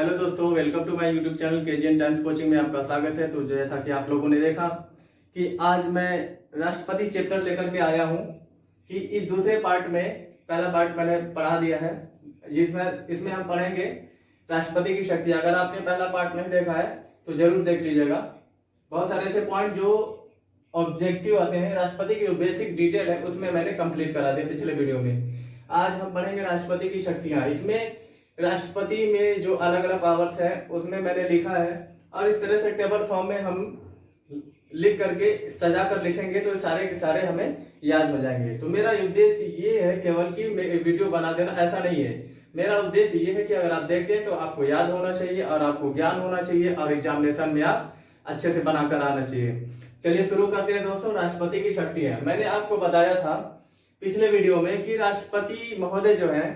Hello दोस्तों, welcome to my YouTube channel KGN times coaching में आपका स्वागत है। तो जैसा कि आप लोगों ने देखा कि आज मैं राष्ट्रपति चैप्टर लेकर के आया हूं कि इस दूसरे पार्ट में पहला पार्ट मैंने पढ़ा दिया है, जिसमें इसमें हम पढ़ेंगे राष्ट्रपति की शक्ति। अगर आपने पहला पार्ट नहीं देखा है तो जरूर देख लीजिएगा। बहुत सारे ऐसे पॉइंट जो ऑब्जेक्टिव आते हैं, राष्ट्रपति की जो बेसिक डिटेल है उसमें मैंने कंप्लीट करा दिया पिछले वीडियो में। आज हम पढ़ेंगे राष्ट्रपति की शक्तियां। इसमें राष्ट्रपति में जो अलग अलग पावर्स है उसमें मैंने लिखा है, और इस तरह से टेबल फॉर्म में हम लिख करके सजा कर लिखेंगे तो सारे के सारे हमें याद हो जाएंगे। तो मेरा उद्देश्य ये है केवल कि वीडियो बना देना, ऐसा नहीं है। मेरा उद्देश्य ये है कि अगर आप देखते हैं तो आपको याद होना चाहिए और आपको ज्ञान होना चाहिए और एग्जामिनेशन में आप अच्छे से बनाकर आना चाहिए। चलिए शुरू करते हैं दोस्तों। राष्ट्रपति की शक्तियां। मैंने आपको बताया था पिछले वीडियो में कि राष्ट्रपति महोदय जो है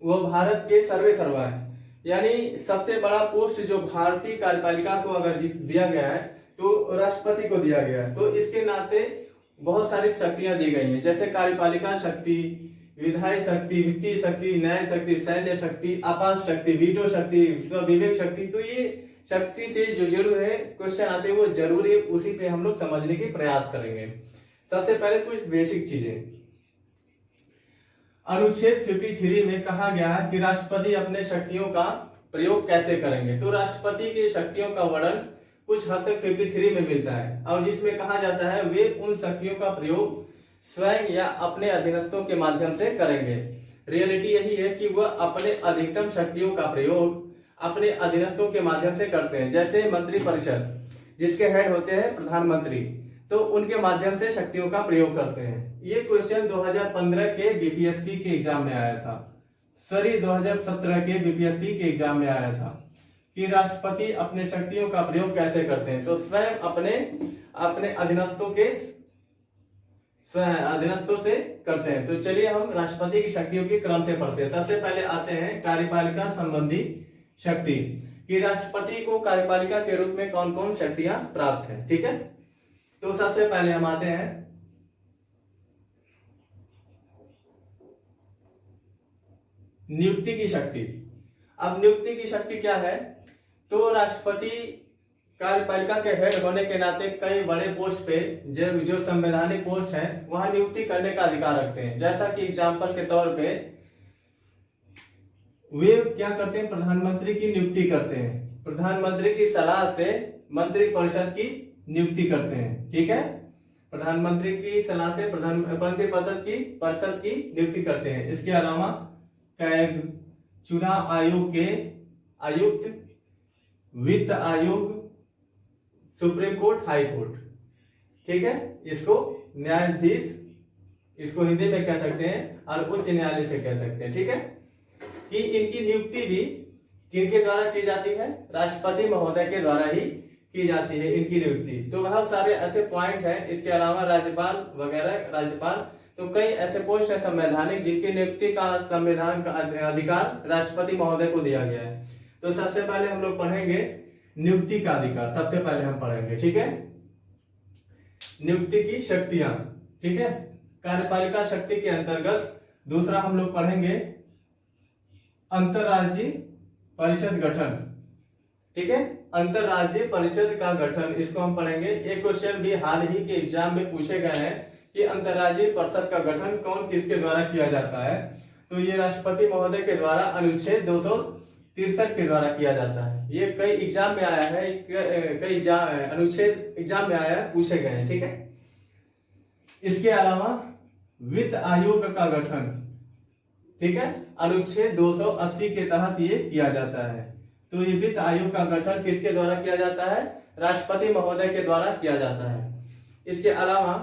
वो भारत के सर्वे सर्वा है, यानी सबसे बड़ा पोस्ट जो भारतीय कार्यपालिका को अगर दिया गया है तो राष्ट्रपति को दिया गया है। तो इसके नाते बहुत सारी शक्तियां दी गई हैं, जैसे कार्यपालिका शक्ति, विधायी शक्ति, वित्तीय शक्ति, न्याय शक्ति, सैन्य शक्ति, आपात शक्ति, वीटो शक्ति, स्वविवेक शक्ति। तो ये शक्ति से जो जुड़े है क्वेश्चन आते हैं वो जरूर है, उसी पे हम लोग समझने की प्रयास करेंगे। सबसे पहले कुछ बेसिक चीजें। अनुच्छेद 53 में कहा गया है कि राष्ट्रपति अपने शक्तियों का प्रयोग कैसे करेंगे। तो राष्ट्रपति की शक्तियों का वर्णन कुछ हद तक 53 में मिलता है, और जिसमें कहा जाता है वे उन शक्तियों का प्रयोग स्वयं या अपने अधीनस्थों के माध्यम से करेंगे। रियलिटी यही है कि वह अपने अधिकतम शक्तियों का प्रयोग अपने अधीनस्थों के माध्यम से करते हैं, जैसे मंत्रिपरिषद जिसके हेड होते हैं प्रधानमंत्री, तो उनके माध्यम से शक्तियों का प्रयोग करते हैं। ये क्वेश्चन 2015 के बीपीएससी के एग्जाम में आया था, 2017 के बीपीएससी के एग्जाम में आया था कि राष्ट्रपति अपने शक्तियों का प्रयोग कैसे करते हैं। तो स्वयं अपने अधीनस्थों से करते हैं। तो चलिए हम राष्ट्रपति की शक्तियों के क्रम से पढ़ते हैं। सबसे पहले आते हैं कार्यपालिका संबंधी शक्ति कि राष्ट्रपति को कार्यपालिका के रूप में कौन कौन शक्तियां प्राप्त है। ठीक है, तो सबसे पहले हम आते हैं नियुक्ति की शक्ति। अब नियुक्ति की शक्ति क्या है? तो राष्ट्रपति कार्यपालिका के हेड होने के नाते कई बड़े पोस्ट पे जो संवैधानिक पोस्ट है वहां नियुक्ति करने का अधिकार रखते हैं। जैसा कि एग्जाम्पल के तौर पे वे क्या करते हैं, प्रधानमंत्री की नियुक्ति करते हैं, प्रधानमंत्री की सलाह से मंत्रिपरिषद की नियुक्ति करते हैं। ठीक है, प्रधानमंत्री की सलाह से मंत्रिपरिषद की नियुक्ति करते हैं। इसके अलावा चुनाव आयोग के आयुक्त, वित्त आयोग, सुप्रीम कोर्ट, हाई कोर्ट। ठीक है, इसको न्यायाधीश, इसको हिंदी में कह सकते हैं, और उच्च न्यायालय से कह सकते हैं। ठीक है, कि इनकी नियुक्ति भी किनके द्वारा की जाती है? राष्ट्रपति महोदय के द्वारा ही की जाती है इनकी नियुक्ति। तो बहुत सारे ऐसे पॉइंट हैं। इसके अलावा राज्यपाल वगैरह, राज्यपाल, तो कई ऐसे पोस्ट है संवैधानिक जिनकी नियुक्ति का संविधान का अधिकार राष्ट्रपति महोदय को दिया गया है। तो सबसे पहले हम लोग पढ़ेंगे नियुक्ति का अधिकार। सबसे पहले हम पढ़ेंगे, ठीक है, नियुक्ति की शक्तियां। ठीक है, कार्यपालिका शक्ति के अंतर्गत दूसरा हम लोग पढ़ेंगे अंतरराज्यीय परिषद गठन। ठीक है, अंतरराज्यीय परिषद का गठन, इसको हम पढ़ेंगे। ये क्वेश्चन भी हाल ही के एग्जाम में पूछे गए हैं कि अंतरराज्यीय परिषद का गठन कौन किसके द्वारा किया जाता है। तो ये राष्ट्रपति महोदय के द्वारा अनुच्छेद 263 के द्वारा किया जाता है। ये कई एग्जाम में आया है, कई अनुच्छेद एग्जाम में आया है, पूछे गए हैं। ठीक है, इसके अलावा वित्त आयोग का गठन, ठीक है, अनुच्छेद 280 के तहत ये किया जाता है। तो ये वित्त आयोग का गठन किसके द्वारा किया जाता है? राष्ट्रपति महोदय के द्वारा किया जाता है। इसके अलावा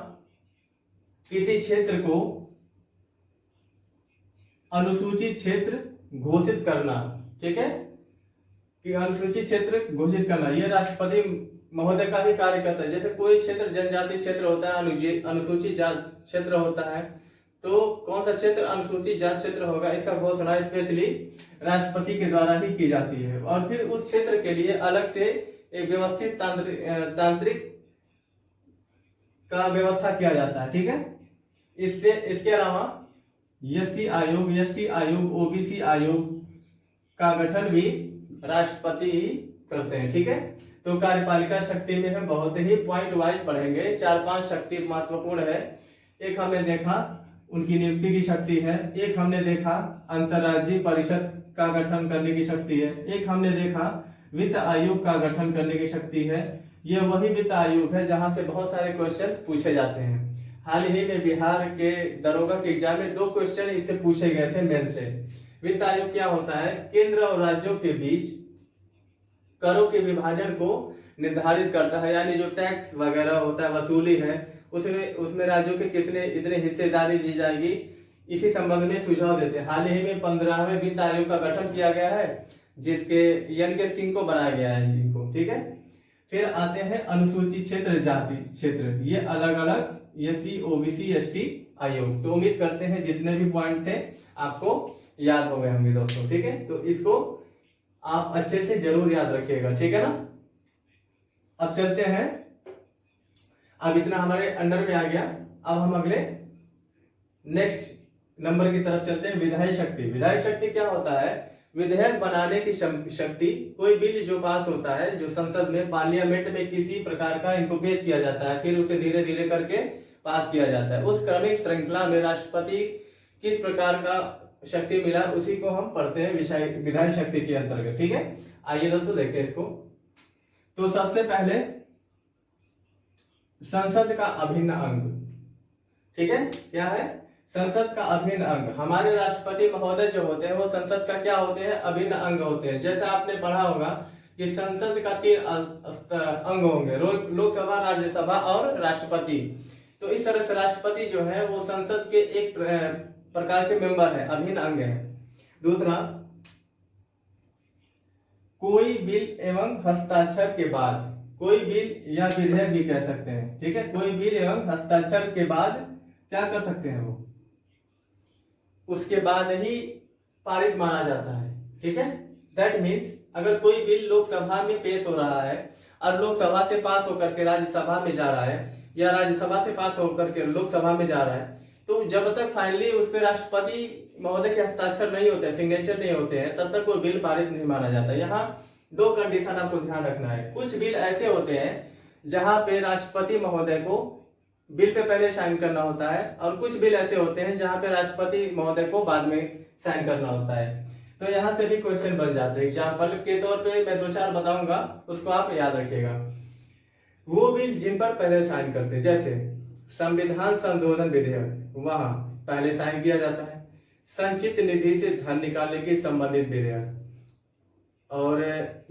किसी क्षेत्र को अनुसूचित क्षेत्र घोषित करना, ठीक है, कि अनुसूचित क्षेत्र घोषित करना, यह राष्ट्रपति महोदय का भी कार्य करता है। जैसे कोई क्षेत्र जनजाति क्षेत्र होता है, अनुसूचित जाति क्षेत्र होता है, तो कौन सा क्षेत्र अनुसूचित जाति क्षेत्र होगा, इसका घोषणा स्पेशली राष्ट्रपति के द्वारा ही की जाती है। और फिर उस क्षेत्र के लिए अलग से एक व्यवस्थित तांत्रिक का व्यवस्था किया जाता है। ठीक है, इसके अलावा एससी आयोग, एसटी आयोग, ओबीसी आयोग का गठन भी राष्ट्रपति ही करते हैं। ठीक है, तो कार्यपालिका शक्ति में हम बहुत ही पॉइंट वाइज पढ़ेंगे। 4-5 शक्ति महत्वपूर्ण है। एक हमने देखा उनकी नियुक्ति की शक्ति है, एक हमने देखा अंतर्राज्यीय परिषद का गठन करने की शक्ति है, एक हमने देखा वित्त आयोग का गठन करने की शक्ति है। यह वही वित्त आयोग है जहां से बहुत सारे क्वेश्चंस पूछे जाते हैं। हाल ही में बिहार के दरोगा के एग्जाम में 2 क्वेश्चन इससे पूछे गए थे मेन से। वित्त आयोग क्या होता है? केंद्र और राज्यों के बीच करों के विभाजन को निर्धारित करता है, यानी जो टैक्स वगैरह होता है, वसूली है, उसमें राज्यों के किसने इतने हिस्सेदारी दी जाएगी, इसी संबंध में सुझाव देते हैं। हाल ही में 15वें वित्त आयोग का गठन किया गया है, जिसके एन.के. सिंह को बनाया गया है इनको। ठीक है, फिर आते हैं अनुसूचित क्षेत्र जाति क्षेत्र, ये अलग अलग एससी ओबीसी एसटी आयोग। तो उम्मीद करते हैं जितने भी पॉइंट थे आपको याद हो गए होंगे दोस्तों। ठीक है, तो इसको आप अच्छे से जरूर याद रखिएगा। ठीक है ना, अब चलते हैं। अब इतना हमारे अंडर में आ गया, अब हम अगले नेक्स्ट नंबर की तरफ चलते हैं। विधायी शक्ति। विधायी शक्ति क्या होता है? विधेयक बनाने की शक्ति। कोई बिल जो पास होता है, जो संसद में पार्लियामेंट में किसी प्रकार का इनको पेश किया जाता है, फिर उसे धीरे धीरे करके पास किया जाता है। उस क्रमिक श्रृंखला में राष्ट्रपति किस प्रकार का शक्ति मिला, उसी को हम पढ़ते हैं विधायी शक्ति के अंतर्गत। ठीक है, आइए दोस्तों देखते हैं इसको। तो सबसे पहले संसद का अभिन्न अंग। ठीक है, क्या है? संसद का अभिन्न अंग। हमारे राष्ट्रपति महोदय जो होते हैं वो संसद का क्या होते हैं? अभिन्न अंग होते हैं। जैसे आपने पढ़ा होगा कि संसद का 3 अंग होंगे, लोकसभा, राज्यसभा और राष्ट्रपति। तो इस तरह से राष्ट्रपति जो है वो संसद के एक प्रकार के मेंबर है, अभिन्न अंग है। दूसरा, कोई बिल एवं हस्ताक्षर के बाद, कोई बिल या विधेयक भी कह सकते हैं। ठीक है, कोई बिल एवं हस्ताक्षर के बाद क्या कर सकते हैं वो, उसके बाद ही पारित माना जाता है। ठीक है, दैट मीन्स अगर कोई बिल लोकसभा में पेश हो रहा है और लोकसभा से पास होकर के राज्यसभा में जा रहा है, या राज्यसभा से पास होकर के लोकसभा में जा रहा है, तो जब तक फाइनली उस पर राष्ट्रपति महोदय के हस्ताक्षर नहीं होते हैं, सिग्नेचर नहीं होते हैं, तब तक कोई बिल पारित नहीं माना जाता। यहाँ 2 कंडीशन आपको ध्यान रखना है। कुछ बिल ऐसे होते हैं जहां पे राष्ट्रपति महोदय को बिल पे पहले साइन करना होता है, और कुछ बिल ऐसे होते हैं जहां पे राष्ट्रपति महोदय को बाद में साइन करना होता है। तो यहाँ से भी क्वेश्चन बन जाते हैं। एग्जाम्पल के तौर पे मैं 2-4 बताऊंगा, उसको आप याद रखिएगा। वो बिल जिन पर पहले साइन करते हैं, जैसे संविधान संशोधन विधेयक, वहां पहले साइन किया जाता है। संचित निधि से धन निकालने की संबंधित विधेयक, और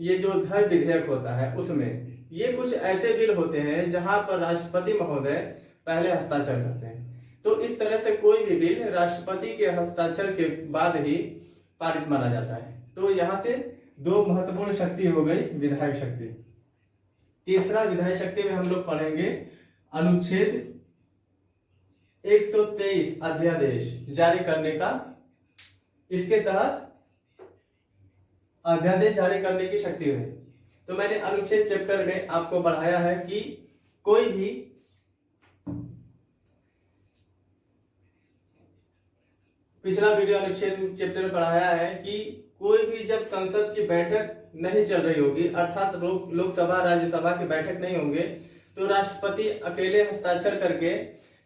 ये जो धन विधेयक होता है उसमें ये कुछ ऐसे बिल होते हैं जहां पर राष्ट्रपति महोदय पहले हस्ताक्षर करते हैं। तो इस तरह से कोई भी बिल राष्ट्रपति के हस्ताक्षर के बाद ही पारित माना जाता है। तो यहाँ से 2 महत्वपूर्ण शक्ति हो गई विधायक शक्ति। तीसरा, विधायक शक्ति में हम लोग पढ़ेंगे अनुच्छेद 123 अध्यादेश जारी करने का। इसके तहत अध्यादेश जारी करने की शक्ति है। तो मैंने अनुच्छेद चैप्टर में आपको पढ़ाया है कि कोई भी पिछला वीडियो अनुच्छेद चैप्टर में पढ़ाया है कि कोई भी जब संसद की बैठक नहीं चल रही होगी, अर्थात लोकसभा राज्यसभा की बैठक नहीं होंगे, तो राष्ट्रपति अकेले हस्ताक्षर करके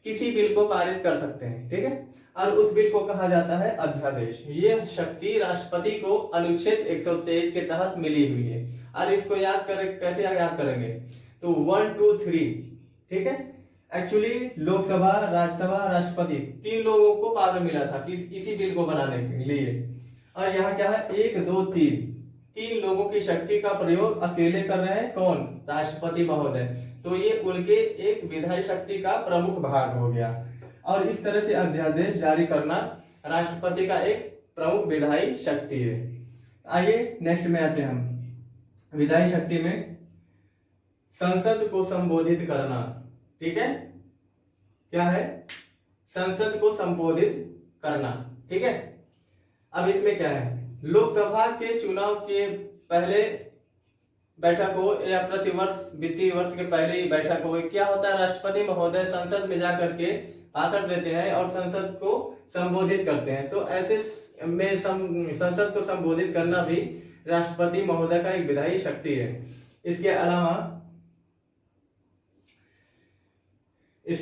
किसी बिल को पारित कर सकते हैं। ठीक है, और उस बिल को कहा जाता है अध्यादेश। ये शक्ति राष्ट्रपति को अनुच्छेद 123 के तहत मिली हुई है। और इसको कैसे याद करेंगे? तो 1 2 3। ठीक है, एक्चुअली लोकसभा, राज्यसभा, राष्ट्रपति 3 लोगों को पावर मिला था कि इसी बिल को बनाने के लिए। और यहाँ क्या है? 1 2 3 लोगों की शक्ति का प्रयोग अकेले कर रहे हैं। कौन? राष्ट्रपति महोदय। तो ये उनके एक विधायी शक्ति का प्रमुख भाग हो गया। और इस तरह से अध्यादेश जारी करना राष्ट्रपति का एक प्रमुख विधायी शक्ति है। आइए नेक्स्ट में आते हैं हम। विधायी शक्ति में संसद को संबोधित करना। ठीक है, क्या है? संसद को संबोधित करना। ठीक है, अब इसमें क्या है? लोकसभा के चुनाव के पहले बैठक हो या प्रतिवर्ष वित्तीय वर्ष के पहले ही बैठक हो, क्या होता है? राष्ट्रपति महोदय संसद में जाकर के भाषण देते हैं और संसद को संबोधित करते हैं। तो ऐसे में संसद को संबोधित करना भी राष्ट्रपति महोदय का एक विधायी शक्ति है। इसके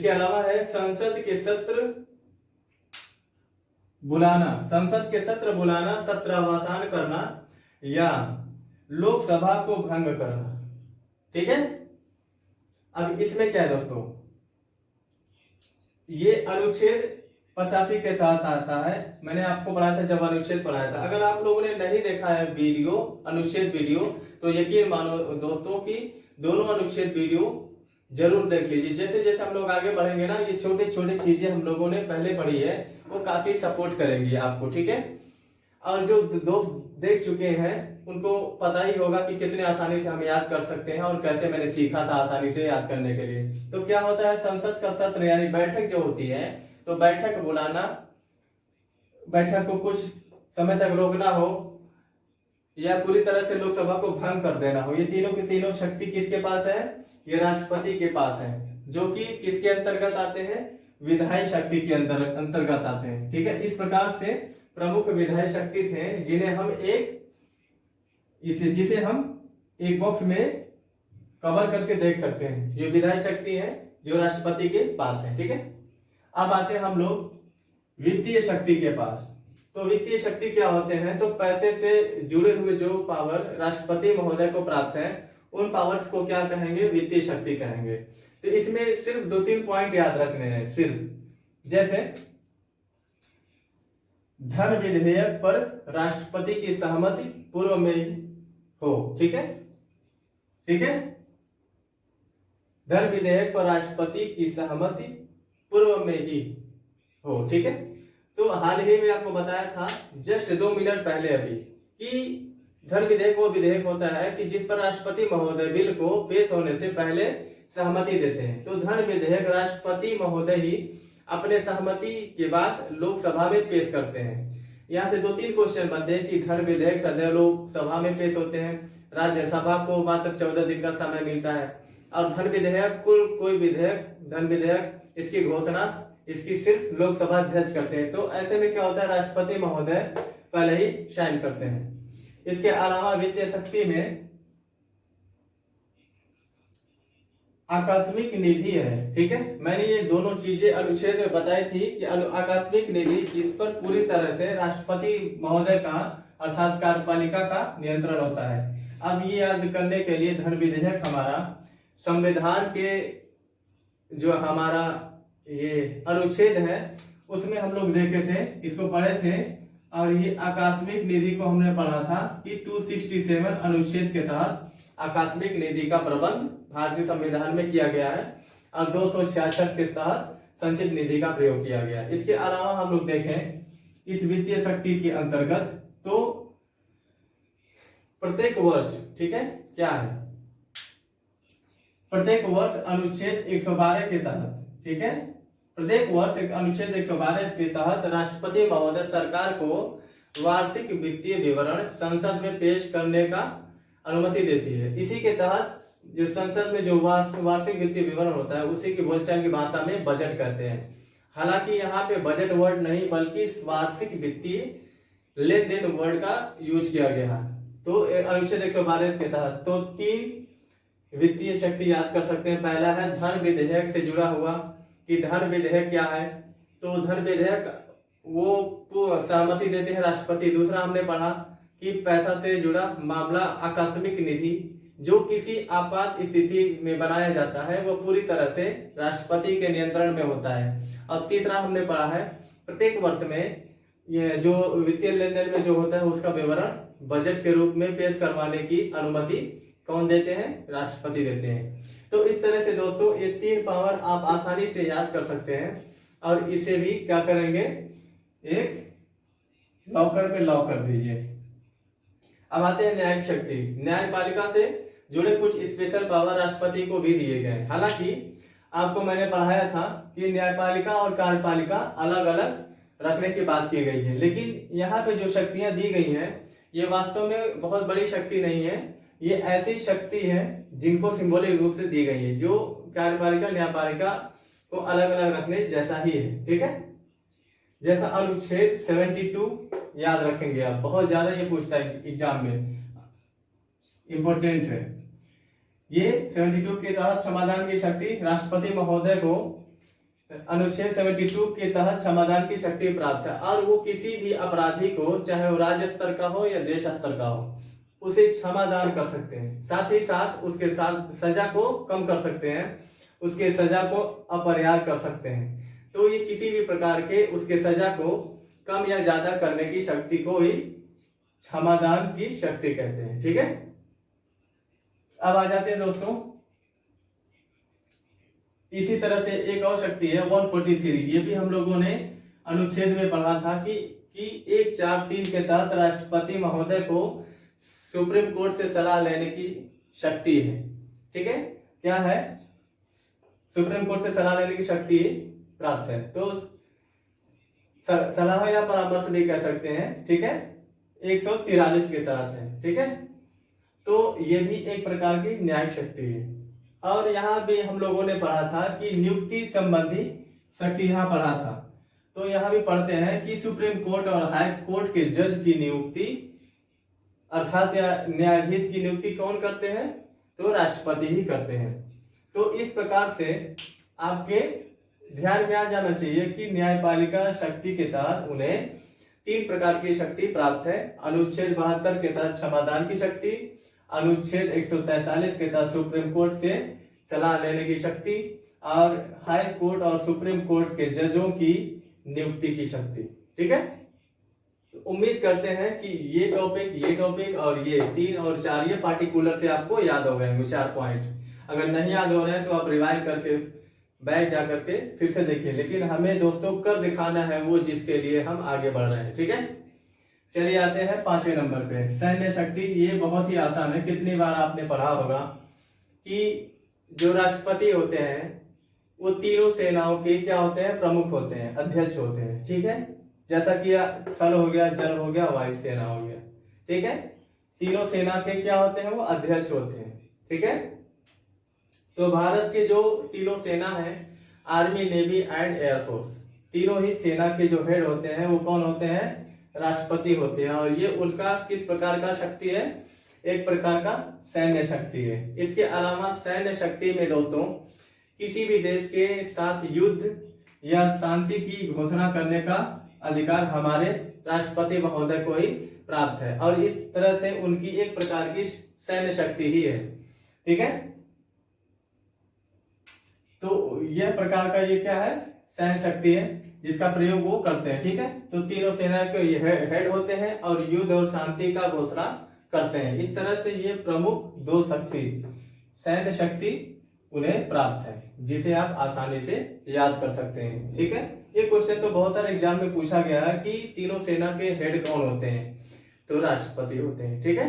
अलावा है संसद के सत्र बुलाना, सत्रावसान करना या लोकसभा को भंग करना। ठीक है, अब इसमें क्या है दोस्तों, ये अनुच्छेद 85 के तहत आता है। मैंने आपको पढ़ाया था जब अनुच्छेद पढ़ाया था। अगर आप लोगों ने नहीं देखा है अनुच्छेद वीडियो, तो यकीन मानो दोस्तों कि दोनों अनुच्छेद वीडियो जरूर देख लीजिए। जैसे जैसे हम लोग आगे बढ़ेंगे ना, ये छोटे छोटे चीजें हम लोगों ने पहले पढ़ी है, वो काफी सपोर्ट करेंगी आपको। ठीक है, और जो दोस्त देख चुके हैं उनको पता ही होगा कि कितने आसानी से हम याद कर सकते हैं और कैसे मैंने सीखा था आसानी से याद करने के लिए। तो क्या होता है, संसद का सत्र यानी बैठक जो होती है, तो बैठक बुलाना, बैठक को कुछ समय तक रोकना हो या पूरी तरह से लोकसभा को भंग कर देना हो, ये तीनों की तीनों शक्ति किसके पास है, ये राष्ट्रपति के पास है, जो कि किसके अंतर्गत आते हैं, विधायी शक्ति के अंतर्गत आते हैं। ठीक है, इस प्रकार से प्रमुख विधायी शक्ति थे जिसे हम एक बॉक्स में कवर करके देख सकते हैं। ये विधायी शक्ति है जो राष्ट्रपति के पास है। ठीक है, अब आते हैं हम लोग वित्तीय शक्ति के पास। तो वित्तीय शक्ति क्या होते हैं, तो पैसे से जुड़े हुए जो पावर राष्ट्रपति महोदय को प्राप्त है, उन पावर्स को क्या कहेंगे, वित्तीय शक्ति कहेंगे। तो इसमें सिर्फ 2-3 पॉइंट याद रखने हैं सिर्फ, जैसे धन विधेयक पर राष्ट्रपति की सहमति पूर्व में ही हो। ठीक है, ठीक है, धन विधेयक पर राष्ट्रपति की सहमति पूर्व में ही हो। ठीक है, तो हाल ही में आपको बताया था जस्ट 2 मिनट पहले अभी कि धन विधेयक वो विधेयक होता है कि जिस पर राष्ट्रपति महोदय बिल को पेश होने से पहले सहमति देते हैं। तो धन विधेयक राष्ट्रपति महोदय ही अपने सहमति के बाद लोकसभा में पेश करते हैं। यहाँ से 2-3 क्वेश्चन बनते हैं कि धन विधेयक सदैव लोकसभा में पेश होते हैं, राज्यसभा को मात्र 14 दिन का समय मिलता है, और धन विधेयक कोई विधेयक, धन विधेयक इसकी घोषणा इसकी सिर्फ लोकसभा अध्यक्ष करते हैं। तो ऐसे में क्या होता है, राष्ट्रपति महोदय पहले ही साइन करते हैं। इसके अलावा वित्तीय शक्ति में आकस्मिक निधि है। ठीक है, मैंने ये दोनों चीजें अनुच्छेद में बताई थी कि आकस्मिक निधि जिस पर पूरी तरह से राष्ट्रपति महोदय का अर्थात कार्यपालिका का नियंत्रण होता है। अब ये याद करने के लिए धन विधेयक हमारा संविधान के जो हमारा ये अनुच्छेद है उसमें हम लोग देखे थे, इसको पढ़े थे, और ये आकस्मिक निधि को हमने पढ़ा था कि 267 अनुच्छेद के तहत आकस्मिक निधि का प्रबंध भारतीय संविधान में किया गया है और 266 के तहत संचित निधि का प्रयोग किया गया है। इसके अलावा हम लोग देखें इस वित्तीय शक्ति के अंतर्गत, तो प्रत्येक वर्ष, ठीक है, क्या है, प्रत्येक वर्ष अनुच्छेद 112 के तहत, ठीक है, प्रत्येक वर्ष अनुच्छेद 112 के तहत राष्ट्रपति महोदय सरकार को वार्षिक वित्तीय विवरण संसद में पेश करने का अनुमति देती है। इसी के तहत जो संसद में जो वार्षिक वित्तीय विवरण होता है उसी की बोलचाल की भाषा में बजट कहते हैं। हालांकि यहाँ पे बजट वर्ड नहीं बल्कि वार्षिक वित्तीय लेन देन वर्ड का यूज किया गया है। तो अनुच्छेद 112 के तहत तो 3 वित्तीय शक्ति याद कर सकते हैं। पहला है धन विधेयक से जुड़ा हुआ कि धन विधेयक क्या है, तो धन विधेयक वो सहमति देते हैं राष्ट्रपति। दूसरा हमने पढ़ा कि पैसा से जुड़ा मामला आकस्मिक निधि जो किसी आपात स्थिति में बनाया जाता है वो पूरी तरह से राष्ट्रपति के नियंत्रण में होता है। और तीसरा हमने पढ़ा है प्रत्येक वर्ष में ये जो वित्तीय लेन देन में जो होता है उसका विवरण बजट के रूप में पेश करवाने की अनुमति कौन देते हैं, राष्ट्रपति देते हैं। तो इस तरह से दोस्तों ये 3 पावर आप आसानी से याद कर सकते हैं और इसे भी क्या करेंगे, एक लॉकर पे लॉक कर दीजिए। अब आते हैं न्यायिक शक्ति। न्यायपालिका से जुड़े कुछ स्पेशल पावर राष्ट्रपति को भी दिए गए। हालांकि आपको मैंने पढ़ाया था कि न्यायपालिका और कार्यपालिका अलग अलग रखने की बात की गई है, लेकिन यहाँ पे जो शक्तियां दी गई हैं ये वास्तव में बहुत बड़ी शक्ति नहीं है। ये ऐसी शक्ति है जिनको सिंबॉलिक रूप से दी गई है, जो कार्यपालिका न्यायपालिका को अलग अलग रखने जैसा ही है। ठीक है, जैसा अनुच्छेद 72 याद रखेंगे आप, बहुत ज्यादा ये पूछता है एग्जाम में। इंपॉर्टेंट है। ये 72 के तहत समाधान की शक्ति राष्ट्रपति महोदय को अनुच्छेद 72 के तहत समाधान की शक्ति प्राप्त है और वो किसी भी अपराधी को, चाहे वो राज्य स्तर का हो या देश स्तर का हो, उसे क्षमादान कर सकते हैं। साथ ही साथ उसके साथ सजा को कम कर सकते हैं, उसके सजा को अपरिहार्य कर सकते हैं। तो ये किसी भी प्रकार के उसके सजा को कम या ज्यादा करने की शक्ति को ही क्षमादान की शक्ति कहते हैं। ठीक है, अब आ जाते हैं दोस्तों, इसी तरह से एक और शक्ति है 143। ये भी हम लोगों ने अनुच्छेद में पढ़ा था कि 143 के तहत राष्ट्रपति महोदय को सुप्रीम कोर्ट से सलाह लेने की शक्ति है। ठीक है, क्या है? सुप्रीम कोर्ट से सलाह लेने की शक्ति प्राप्त है। तो सलाह या परामर्श भी कह सकते हैं। ठीक है, 143 के तहत है। ठीक है, तो ये भी एक प्रकार की न्यायिक शक्ति है। और यहाँ भी हम लोगों ने पढ़ा था कि नियुक्ति संबंधी शक्ति, यहाँ पढ़ा था। तो यहाँ भी पढ़ते हैं कि सुप्रीम कोर्ट और हाई कोर्ट के जज की नियुक्ति अर्थात या न्यायाधीश की नियुक्ति कौन करते हैं? तो राष्ट्रपति ही करते हैं। तो इस प्रकार से आपके ध्यान में आ जाना चाहिए कि न्यायपालिका शक्ति के तहत उन्हें 3 प्रकार की शक्ति प्राप्त है। अनुच्छेद 72 के तहत क्षमादान की शक्ति, अनुच्छेद 143 के तहत सुप्रीम कोर्ट से सलाह लेने की शक्ति और हाई कोर्ट और सुप्रीम कोर्ट के जजों की नियुक्ति की शक्ति। ठीक है, तो उम्मीद करते हैं कि ये टॉपिक और ये 3 और 4 ये पार्टिकुलर से आपको याद हो गए होंगे 4 पॉइंट। अगर नहीं याद हो रहे हैं तो आप रिवाइज करके बैठ जा करके फिर से देखिए, लेकिन हमें दोस्तों कर दिखाना है वो जिसके लिए हम आगे बढ़ रहे हैं। ठीक है, चलिए आते हैं 5वें नंबर पे, सैन्य शक्ति। ये बहुत ही आसान है, कितनी बार आपने पढ़ा होगा कि जो राष्ट्रपति होते हैं वो तीनों सेनाओं के क्या होते हैं? प्रमुख होते हैं, अध्यक्ष होते हैं। ठीक है, जैसा कि थल हो गया, जल हो गया, वायु सेना हो गया। ठीक है, तीनों सेना के क्या होते हैं? वो अध्यक्ष होते हैं। ठीक है, तो भारत के जो तीनों सेना है, आर्मी, नेवी एंड एयरफोर्स, तीनों ही सेना के जो हेड होते हैं वो कौन होते हैं? राष्ट्रपति होते हैं। और ये उनका किस प्रकार का शक्ति है? एक प्रकार का सैन्य शक्ति है। इसके अलावा सैन्य शक्ति में दोस्तों किसी भी देश के साथ युद्ध या शांति की घोषणा करने का अधिकार हमारे राष्ट्रपति महोदय को ही प्राप्त है और इस तरह से उनकी एक प्रकार की सैन्य शक्ति ही है। ठीक है, तो यह प्रकार का ये क्या है? सैन्य शक्ति है जिसका प्रयोग वो करते हैं। ठीक है, तो तीनों सेना के हेड होते हैं और युद्ध और शांति का घोषणा करते हैं। इस तरह से ये प्रमुख 2 शक्ति, सैन्य शक्ति उन्हें प्राप्त है, जिसे आप आसानी से याद कर सकते हैं। ठीक है, ये क्वेश्चन तो बहुत सारे एग्जाम में पूछा गया है कि तीनों सेना के हेड कौन होते हैं? तो राष्ट्रपति होते हैं। ठीक है,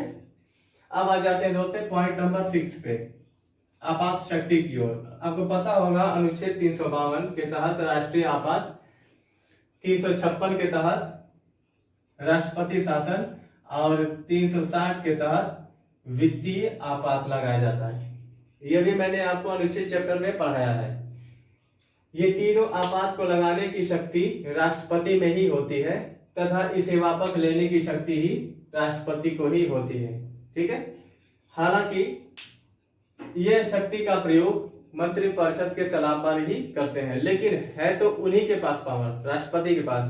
अब आ जाते हैं दोस्तों पॉइंट नंबर 6 पे, आपात शक्ति की ओर। आपको पता होगा अनुच्छेद 352 के तहत राष्ट्रीय आपात, 356 के तहत राष्ट्रपति शासन और 360 के तहत वित्तीय आपात लगाया जाता है। यह भी मैंने आपको अनुच्छेद चैप्टर में पढ़ाया है। ये तीनों आपात को लगाने की शक्ति राष्ट्रपति में ही होती है तथा इसे वापस लेने की शक्ति ही राष्ट्रपति को ही होती है। ठीक है, हालांकि यह शक्ति का प्रयोग मंत्रिपरिषद के सलाह पर ही करते हैं, लेकिन है तो उन्हीं के पास पावर, राष्ट्रपति के पास।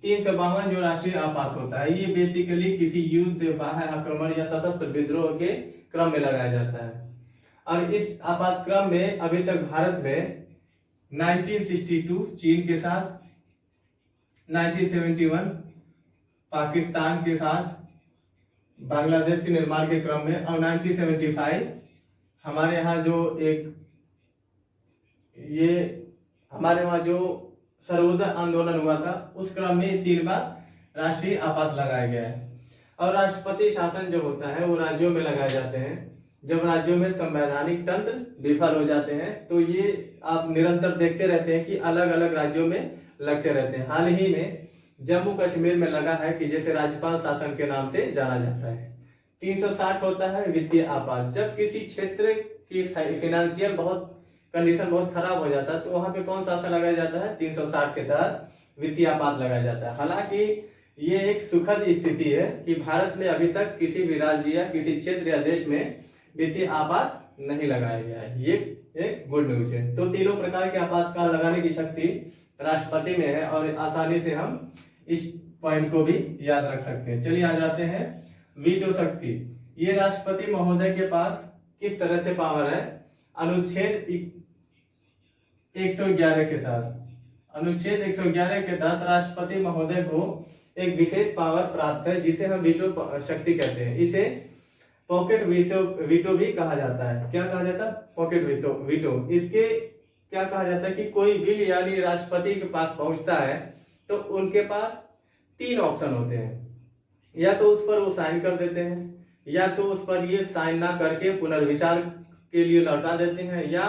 352 जो राष्ट्रीय आपात होता है ये बेसिकली किसी युद्ध, बाह्य आक्रमण या सशस्त्र विद्रोह के क्रम में लगाया जाता है और इस आपातक्रम में अभी तक भारत में 1962 चीन के साथ, 1971 पाकिस्तान के साथ बांग्लादेश के निर्माण के क्रम में और 1975 हमारे यहाँ जो एक ये हमारे वहाँ जो सर्वोदय आंदोलन हुआ था उस क्रम में 3 बार राष्ट्रीय आपात लगाया गया है। और राष्ट्रपति शासन जो होता है वो राज्यों में लगाए जाते हैं। जब राज्यों में संवैधानिक तंत्र विफल हो जाते हैं तो ये आप निरंतर देखते रहते हैं कि अलग अलग राज्यों में लगते रहते हैं। हाल ही में जम्मू कश्मीर में लगा है कि जैसे राज्यपाल शासन के नाम से जाना जाता है। 360 होता है वित्तीय आपात, जब किसी क्षेत्र की फाइनेंशियल कंडीशन बहुत खराब हो जाता है तो वहां पे कौन शासन लगाया जाता है? 360 के तहत वित्तीय आपात लगाया जाता है। हालांकि ये एक सुखद स्थिति है कि भारत में अभी तक किसी भी राज्य या किसी क्षेत्र या देश में वित्तीय आपात नहीं लगाया गया है। ये एक गुड न्यूज है। तो तीनों प्रकार के आपातकाल लगाने की शक्ति राष्ट्रपति में है और आसानी से हम इस पॉइंट को भी याद रख सकते हैं। चलिए आ जाते हैं वीटो शक्ति। ये राष्ट्रपति महोदय के पास किस तरह से पावर है? अनुच्छेद 111 के तहत, अनुच्छेद 111 के तहत राष्ट्रपति महोदय को एक विशेष पावर प्राप्त है जिसे हम वीटो शक्ति कहते हैं। इसे पॉकेट वीटो भी कहा जाता है। क्या कहा जाता है? Pocket veto. इसके क्या कहा जाता है कि कोई बिल यानी राष्ट्रपति के पास पहुंचता है तो उनके पास 3 ऑप्शन होते हैं। या तो उस पर वो साइन कर देते हैं, या तो उस पर ये साइन ना करके पुनर्विचार के लिए लौटा देते हैं, या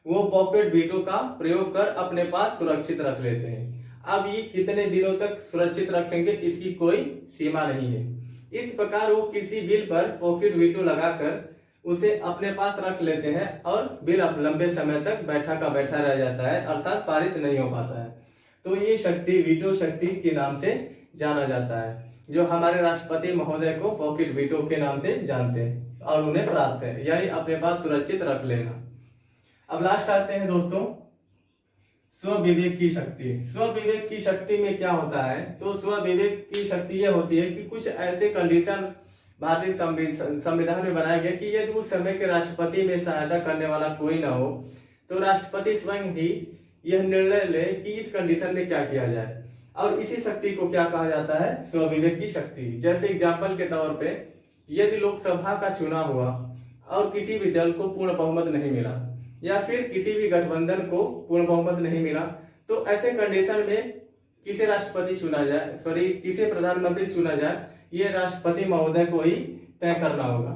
वो पॉकेट वीटो का प्रयोग कर अपने पास सुरक्षित रख लेते हैं। अब ये कितने दिनों तक सुरक्षित रखेंगे इसकी कोई सीमा नहीं है। इस प्रकार वो किसी बिल पर पॉकेट वीटो लगाकर उसे अपने पास रख लेते हैं और बिल अब लंबे समय तक बैठा का बैठा रह जाता है, अर्थात पारित नहीं हो पाता है। तो ये शक्ति वीटो शक्ति के नाम से जाना जाता है, जो हमारे राष्ट्रपति महोदय को पॉकेट वीटो के नाम से जानते हैं और उन्हें प्राप्त है, यानी अपने पास सुरक्षित रख लेना। अब लास्ट आते हैं दोस्तों स्व विवेक की शक्ति। स्व विवेक की शक्ति में क्या होता है? तो स्व विवेक की शक्ति यह होती है कि कुछ ऐसे कंडीशन भारतीय संविधान में बनाए गए कि यदि उस समय के राष्ट्रपति में सहायता करने वाला कोई ना हो तो राष्ट्रपति स्वयं ही यह निर्णय ले कि इस कंडीशन में क्या किया जाए। और इसी शक्ति को क्या कहा जाता है? स्व विवेक की शक्ति। जैसे एग्जाम्पल के तौर पे यदि लोकसभा का चुनाव हुआ और किसी भी दल को पूर्ण बहुमत नहीं मिला या फिर किसी भी गठबंधन को पूर्ण बहुमत नहीं मिला, तो ऐसे कंडीशन में किसे राष्ट्रपति चुना जाए, किसे प्रधानमंत्री चुना जाए, ये राष्ट्रपति महोदय को ही तय करना होगा।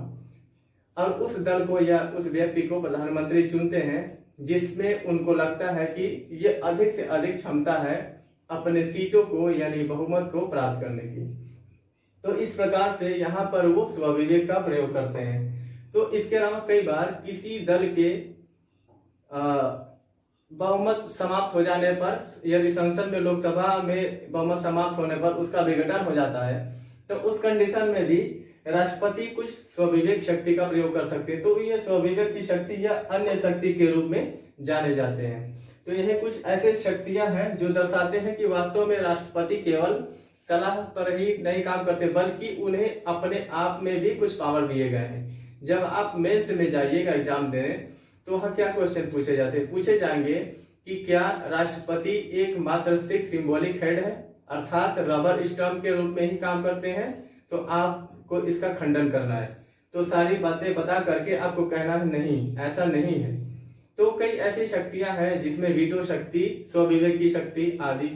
और उस दल को या उस व्यक्ति को प्रधानमंत्री चुनते हैं जिसमें उनको लगता है कि ये अधिक से अधिक क्षमता है अपने सीटों को यानी बहुमत को प्राप्त करने की। तो इस प्रकार से यहाँ पर वो स्वविवेक का प्रयोग करते हैं। तो इसके अलावा कई बार किसी दल के बहुमत समाप्त हो जाने पर, यदि संसद में लोकसभा में बहुमत समाप्त होने पर उसका विघटन हो जाता है, तो उस कंडीशन में भी राष्ट्रपति कुछ स्वविवेक शक्ति का प्रयोग कर सकते हैं। तो ये स्वविवेक की शक्ति या अन्य शक्ति के रूप में जाने जाते हैं। तो यह कुछ ऐसे शक्तियां हैं जो दर्शाते हैं कि वास्तव में राष्ट्रपति केवल सलाह पर ही नहीं काम करते, बल्कि उन्हें अपने आप में भी कुछ पावर दिए गए हैं। जब आप मेंस में जाइएगा एग्जाम देने तो वहाँ क्या क्वेश्चन पूछे जाते हैं? पूछे जाएंगे कि क्या राष्ट्रपति एकमात्र सिंबॉलिक हेड है, अर्थात रबर स्टंप के रूप में ही काम करते हैं? तो आपको इसका खंडन करना है। तो सारी बातें बता करके आपको कहना है नहीं, ऐसा नहीं है। तो कई ऐसी शक्तियां हैं जिसमें वीटो शक्ति, स्वविवेक की शक्ति आदि,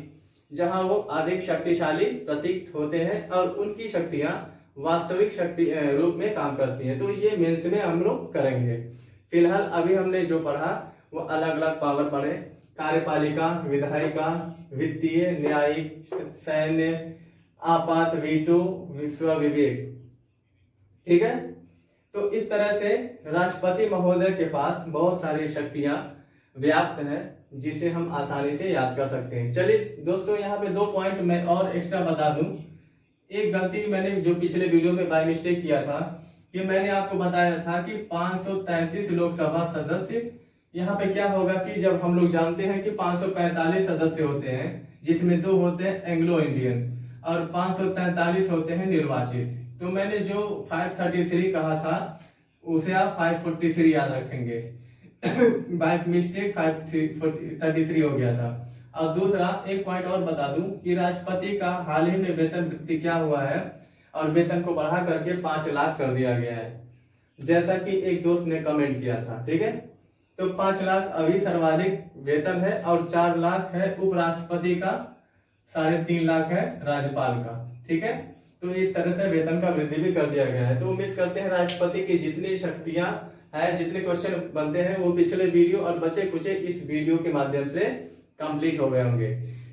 जहां वो अधिक शक्तिशाली प्रतीत होते हैं और उनकी शक्तियां वास्तविक शक्ति रूप में काम करती हैं। तो ये मेंस में हम लोग करेंगे। फिलहाल अभी हमने जो पढ़ा वो अलग अलग पावर पढ़े, कार्यपालिका, विधायिका, वित्तीय, न्यायिक, सैन्य, आपात, वीटो, स्वविवेक। ठीक है। तो इस तरह से राष्ट्रपति महोदय के पास बहुत सारी शक्तियां व्याप्त हैं जिसे हम आसानी से याद कर सकते हैं। चलिए दोस्तों, यहाँ पे 2 पॉइंट मैं और एक्स्ट्रा बता दूं। एक गलती मैंने जो पिछले वीडियो में बाय मिस्टेक किया था कि मैंने आपको बताया था कि 533 लोकसभा सदस्य, यहाँ पे क्या होगा कि जब हम लोग जानते हैं कि 545 सदस्य होते हैं जिसमें 2 होते हैं एंग्लो इंडियन और 543 होते हैं निर्वाचित। तो मैंने जो 533 कहा था उसे आप 543 याद रखेंगे। बाय मिस्टेक 533 हो गया था। और दूसरा एक पॉइंट और बता दूं कि राष्ट्रपति का हाल ही में वेतन वृद्धि क्या हुआ है और वेतन को बढ़ा करके 5 लाख कर दिया गया है, जैसा कि एक दोस्त ने कमेंट किया था। ठीक है। तो 5 लाख अभी सर्वाधिक वेतन है और 4 लाख है उपराष्ट्रपति का, 3.5 लाख है राज्यपाल का। ठीक है। तो इस तरह से वेतन का वृद्धि भी कर दिया गया है। तो उम्मीद करते हैं राष्ट्रपति की जितनी शक्तियां हैं, जितने क्वेश्चन बनते हैं वो पिछले वीडियो और बचे कुचे इस वीडियो के माध्यम से कंप्लीट हो गए होंगे।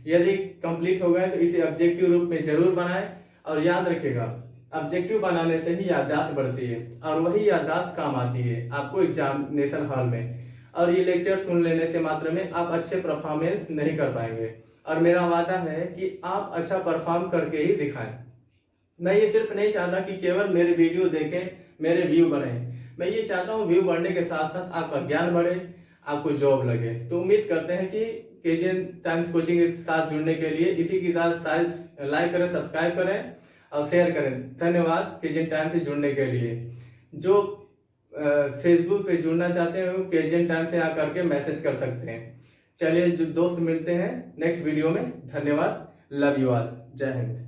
यदि कंप्लीट हो गए तो इसे ऑब्जेक्टिव रूप में जरूर बनाएं और याद रखिएगा ऑब्जेक्टिव बनाने से ही याददाश्त बढ़ती है और वही याददाश्त काम आती है आपको एग्जामिनेशन हॉल में। और ये लेक्चर सुन लेने से मात्र में आप अच्छे परफॉर्मेंस नहीं कर पाएंगे। और मेरा वादा है कि आप अच्छा परफॉर्म करके ही दिखाएं। मैं ये सिर्फ नहीं चाहता कि केवल मेरे वीडियो देखें, मेरे व्यू बढ़ें। मैं ये चाहता हूँ व्यू बढ़ने के साथ साथ आपका ज्ञान बढ़े, आपको जॉब लगे। तो उम्मीद करते हैं कि केजीएन टाइम्स कोचिंग के साथ जुड़ने के लिए इसी के साथ साइज लाइक करें, सब्सक्राइब करें और शेयर करें। धन्यवाद केजीएन टाइम्स से जुड़ने के लिए। जो फेसबुक पे जुड़ना चाहते हैं वो केजीएन टाइम्स से आकर के मैसेज कर सकते हैं। चलिए जो दोस्त मिलते हैं नेक्स्ट वीडियो में। धन्यवाद, लव यू ऑल, जय हिंद।